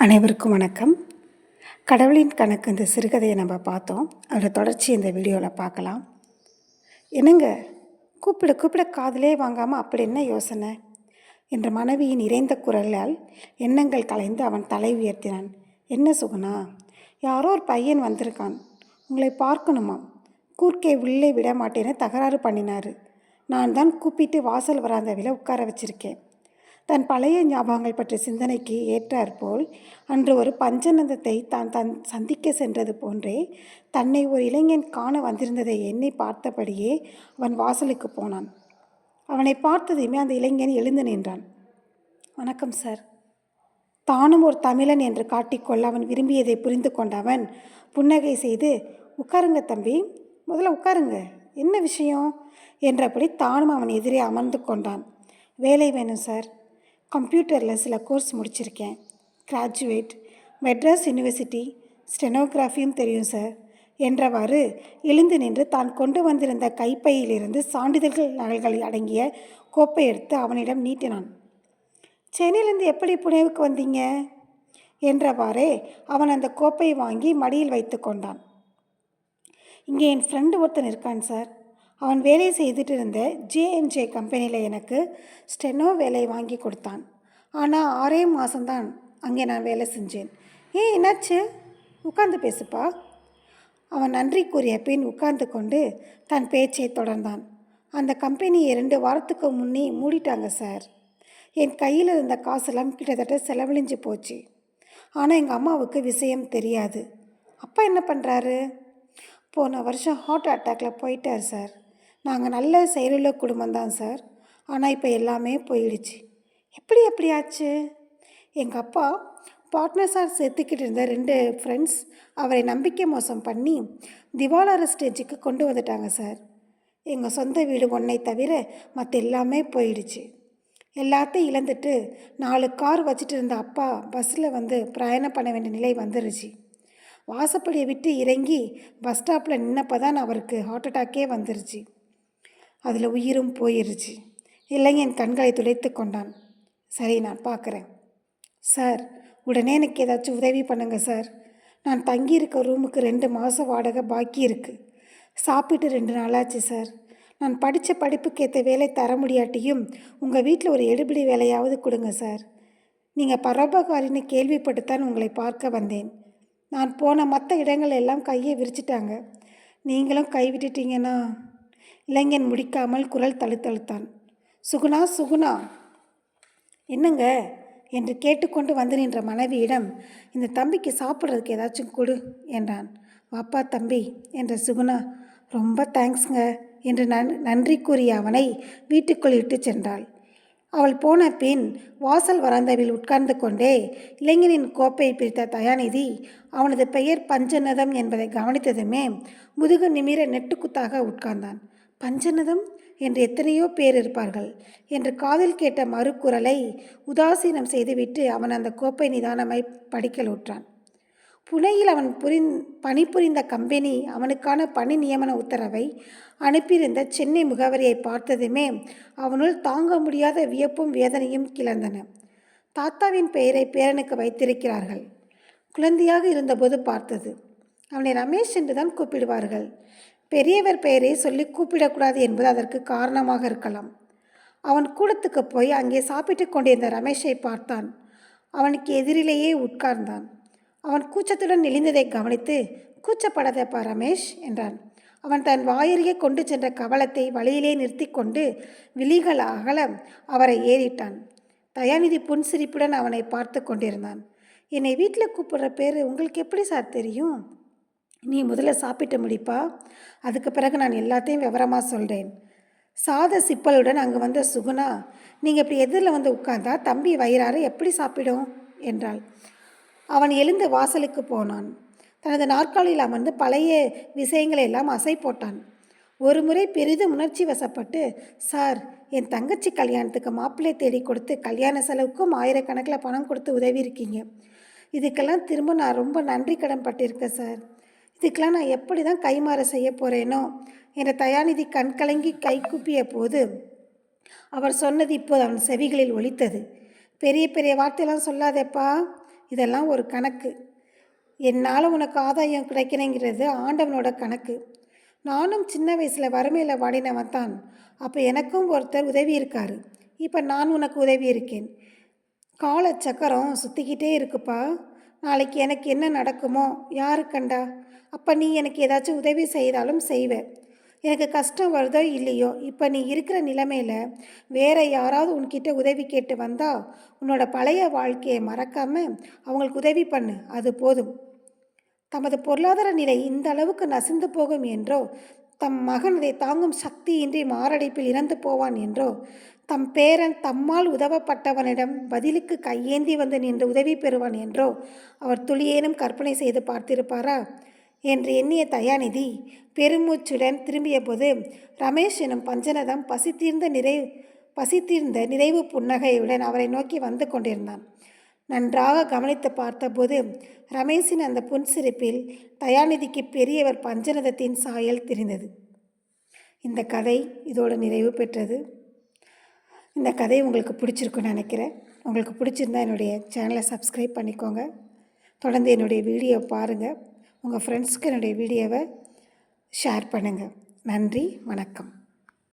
அனைவருக்கும் வணக்கம். கடவுளின் கணக்கு இந்த சிறுகதையை நம்ம பார்த்தோம். அதோட தொடர்ச்சி இந்த வீடியோவில் பார்க்கலாம். என்னங்க, கூப்பிட காதிலே வாங்காமல் அப்படி என்ன யோசனை என்ற மனைவியின் இறைந்த குரலால் எண்ணங்கள் கலைந்து அவன் தலை உயர்த்தினான். என்ன சுகுணா, யாரோ ஒரு பையன் வந்திருக்கான், உங்களை பார்க்கணுமா? கூர்க்கே உள்ளே விட மாட்டேன்னு தகராறு பண்ணினார். நான் தான் கூப்பிட்டு வாசல் வராந்தவில உட்கார வச்சிருக்கேன். தன் பழைய ஞாபகங்கள் பற்றிய சிந்தனைக்கு ஏற்றாற்போல் அன்று ஒரு பஞ்சநந்தத்தை தான் சந்திக்க சென்றது போன்றே தன்னை ஒரு இளைஞன் காண வந்திருந்ததை எண்ணி பார்த்தபடியே அவன் வாசலுக்கு போனான். அவனை பார்த்ததுமே அந்த இளைஞன் எழுந்து நின்றான். வணக்கம் சார். தானும் ஒரு தமிழன் என்று காட்டிக்கொள்ள அவன் விரும்பியதை புரிந்து கொண்ட அவன் புன்னகை செய்து, உட்காருங்க தம்பி, முதல்ல உட்காருங்க, என்ன விஷயம் என்றபடி தானும் அவன் எதிரே அமர்ந்து கொண்டான். வேலை வேணும் சார். கம்ப்யூட்டரில் சில கோர்ஸ் முடிச்சிருக்கேன், கிராஜுவேட், மெட்ராஸ் யூனிவர்சிட்டி, ஸ்டெனோகிராஃபியும் தெரியும் சார் என்றவாறு எழுந்து நின்று தான் கொண்டு வந்திருந்த கைப்பையிலிருந்து சான்றிதழ்கள் நகல்களை அடங்கிய கோப்பை எடுத்து அவனிடம் நீட்டினான். சென்னையிலேருந்து எப்படி புனேவுக்கு வந்தீங்க என்றவாறே அவன் அந்த கோப்பை வாங்கி மடியில் வைத்து கொண்டான். இங்கே என் ஃப்ரெண்டு ஒருத்தன் இருக்கான் சார். அவன் வேலை செய்துட்டு இருந்த ஜே&ஜே கம்பெனியில் எனக்கு ஸ்டெனோ வேலை வாங்கி கொடுத்தான். ஆனால் 6 மாதம்தான் அங்கே நான் வேலை செஞ்சேன். என்னாச்சு? உட்கார்ந்து பேசுப்பா. அவன் நன்றி கூறிய பின் உட்கார்ந்து கொண்டு தன் பேச்சை தொடர்ந்தான். அந்த கம்பெனியை 2 வாரத்துக்கு முன்னே மூடிட்டாங்க சார். என் கையில் இருந்த காசெல்லாம் கிட்டத்தட்ட செலவழிஞ்சு போச்சு. ஆனால் எங்கள் அம்மாவுக்கு விஷயம் தெரியாது. அப்பா என்ன பண்ணுறாரு? போன வருஷம் ஹார்ட் அட்டாக்கில் போயிட்டார் சார். நாங்கள் நல்ல செயலுள்ள குடும்பம்தான் சார். ஆனால் இப்போ எல்லாமே போயிடுச்சு. எப்படி ஆச்சு? எங்கள் அப்பா பார்ட்னர்ஸாக சேர்த்துக்கிட்டு இருந்த 2 ஃப்ரெண்ட்ஸ் அவரை நம்பிக்கை மோசம் பண்ணி திவாலார ஸ்டேஜுக்கு கொண்டு வந்துட்டாங்க சார். எங்கள் சொந்த வீடு ஒன்றை தவிர மற்ற எல்லாமே போயிடுச்சு. எல்லாத்தையும் இழந்துட்டு 4 கார் வச்சுட்டு இருந்த அப்பா பஸ்ஸில் வந்து பிரயாணம் பண்ண வேண்டிய நிலை வந்துருச்சு. வாசப்படியை விட்டு இறங்கி பஸ் ஸ்டாப்பில் நின்னப்போ தான் அவருக்கு ஹார்ட் அட்டாக்கே வந்துருச்சு. அதில் உயிரும் போயிருச்சு. இளைஞன் கண்களை துடைத்து கொண்டான். சரி, நான் பார்க்குறேன் சார். உடனே எனக்கு ஏதாச்சும் உதவி பண்ணுங்கள் சார். நான் தங்கியிருக்க ரூமுக்கு 2 மாதம் வாடகை பாக்கி இருக்குது. சாப்பிட்டு 2 நாளாச்சு சார். நான் படித்த படிப்புக்கு ஏற்ற வேலை தர முடியாட்டியும் உங்கள் வீட்டில் ஒரு எடுபிடி வேலையாவது கொடுங்க சார். நீங்கள் பரோபகாரின்னு கேள்விப்பட்டுத்தான் உங்களை பார்க்க வந்தேன். நான் போன மற்ற இடங்கள் எல்லாம் கையை விரிச்சிட்டாங்க. நீங்களும் கைவிட்டுட்டீங்கன்னா. இளைஞன் முடிக்காமல் குரல் தழுத்தான். சுகுணா, என்னங்க என்று கேட்டுக்கொண்டு வந்து நின்ற மனைவியிடம், இந்த தம்பிக்கு சாப்பிட்றதுக்கு ஏதாச்சும் கொடு என்றான். வாப்பா தம்பி என்ற சுகுணா, ரொம்ப தேங்க்ஸ்ங்க என்று நன்றி கூறிய அவனை வீட்டுக்குள் இட்டு சென்றாள். அவள் போன பின் வாசல் வராந்தாவில் உட்கார்ந்து கொண்டே இளைஞனின் கோப்பை பிரித்த தயாநிதி அவனது பெயர் பஞ்சநதம் என்பதை கவனித்ததுமே முதுகு நிமிர நெட்டுக்குத்தாக உட்கார்ந்தான். பஞ்சநதம் என்று எத்தனையோ பேர் இருப்பார்கள் என்று காதில் கேட்ட மறுக்குரலை உதாசீனம் செய்துவிட்டு அவன் அந்த கோப்பை நிதானமாய் படிக்கலுற்றான். புனேயில் அவன் பணிபுரிந்த கம்பெனி அவனுக்கான பணி நியமன உத்தரவை அனுப்பியிருந்த சென்னை முகவரியை பார்த்ததுமே அவனுள் தாங்க முடியாத வியப்பும் வேதனையும் கிளர்ந்தன. தாத்தாவின் பெயரை பேரனுக்கு வைத்திருக்கிறார்கள். குழந்தையாக இருந்தபோது பார்த்தது. அவனை ரமேஷ் என்று தான் கூப்பிடுவார்கள். பெரியவர் பெயரை சொல்லி கூப்பிடக்கூடாது என்பது அதற்கு காரணமாக இருக்கலாம். அவன் கூடத்துக்கு போய் அங்கே சாப்பிட்டு கொண்டிருந்த ரமேஷை பார்த்தான். அவனுக்கு எதிரிலேயே உட்கார்ந்தான். அவன் கூச்சத்துடன் நெளிந்ததை கவனித்து, கூச்சப்படாதப்பா ரமேஷ் என்றான். அவன் தன் வாயருகே கொண்டு சென்ற கவலத்தை வழியிலே நிறுத்தி கொண்டு விழிகள் அகல அவரை ஏறிட்டான். தயாநிதி புன்சிரிப்புடன் அவனை பார்த்து கொண்டிருந்தான். என்னை வீட்டில் கூப்பிடுற பேர் உங்களுக்கு எப்படி சார் தெரியும்? நீ முதல்ல சாப்பிட்டு முடிப்பா, அதுக்கு பிறகு நான் எல்லாத்தையும் விவரமாக சொல்கிறேன். சாத சிப்பலுடன் அங்கே வந்த சுகுணா, நீங்கள் இப்படி எதிரில் வந்து உட்கார்ந்தா தம்பி வயிறார எப்படி சாப்பிடும் என்றாள். அவன் எழுந்து வாசலுக்கு போனான். தனது நாற்காலியில் அமர்ந்து பழைய விஷயங்களை எல்லாம் அசை போட்டான். ஒரு முறை பெரிதும் உணர்ச்சி வசப்பட்டு, சார், என் தங்கச்சி கல்யாணத்துக்கு மாப்பிள்ளை தேடி கொடுத்து கல்யாண செலவுக்கும் 1000கணக்கில் பணம் கொடுத்து உதவி இருக்கீங்க. இதுக்கெல்லாம் திரும்ப நான் ரொம்ப நன்றி கடன் பட்டிருக்கேன் சார். இதுக்கெல்லாம் நான் எப்படி தான் கைமாற செய்ய போகிறேனோ என்ற தயாநிதி கண்கலங்கி கை கூப்பிய போது அவர் சொன்னது இப்போது அவன் செவிகளில் ஒலித்தது. பெரிய பெரிய வார்த்தையெல்லாம் சொல்லாதேப்பா, இதெல்லாம் ஒரு கணக்கு. என்னால் உனக்கு ஆதாயம் கிடைக்கணுங்கிறது ஆண்டவனோட கணக்கு. நானும் சின்ன வயசில் வறுமையில் வாடினவன் தான். அப்போ எனக்கும் ஒருத்தர் உதவி இருக்காரு. இப்போ நான் உனக்கு உதவி இருக்கேன். காலச்சக்கரம் சுற்றிக்கிட்டே இருக்குப்பா. நாளைக்கு எனக்கு என்ன நடக்குமோ யாரு கண்டா? அப்போ நீ எனக்கு ஏதாச்சும் உதவி செய்தாலும் செய்வேன். எனக்கு கஷ்டம் வருதோ இல்லையோ, இப்போ நீ இருக்கிற நிலைமையில் வேற யாராவது உன்கிட்ட உதவி கேட்டு வந்தால் உன்னோட பழைய வாழ்க்கையை மறக்காமல் அவங்களுக்கு உதவி பண்ணு, அது போதும். தமது பொருளாதார நிலை இந்த அளவுக்கு நசிந்து போகும் என்றோ, தம் மகன் அதை தாங்கும் சக்தியின்றி மாரடைப்பில் இறந்து போவான் என்றோ, தம் பேரன் தம்மால் உதவப்பட்டவனிடம் பதிலுக்கு கையேந்தி வந்து நின்று உதவி பெறுவான் என்றோ அவர் துளியேனும் கற்பனை செய்து பார்த்திருப்பாரா என்று எண்ணிய தயாநிதி பெருமூச்சுடன் திரும்பிய போது ரமேஷ் எனும் பஞ்சநதம் பசித்தீர்ந்த நிறைவு புன்னகையுடன் அவரை நோக்கி வந்து கொண்டிருந்தான். நன்றாக கவனித்து பார்த்தபோது ரமேஷின் அந்த புன்சிரிப்பில் தயாநிதிக்கு பெரியவர் பஞ்சநதத்தின் சாயல் தெரிந்தது. இந்த கதை இதோடு நிறைவு பெற்றது. இந்த கதை உங்களுக்கு பிடிச்சிருக்குன்னு நினைக்கிறேன். உங்களுக்கு பிடிச்சிருந்தா என்னுடைய சேனலை சப்ஸ்கிரைப் பண்ணிக்கோங்க. தொடர்ந்து என்னுடைய வீடியோ பாருங்கள். உங்கள் ஃப்ரெண்ட்ஸ்க்கு என்னுடைய வீடியோவை ஷேர் பண்ணுங்கள். நன்றி, வணக்கம்.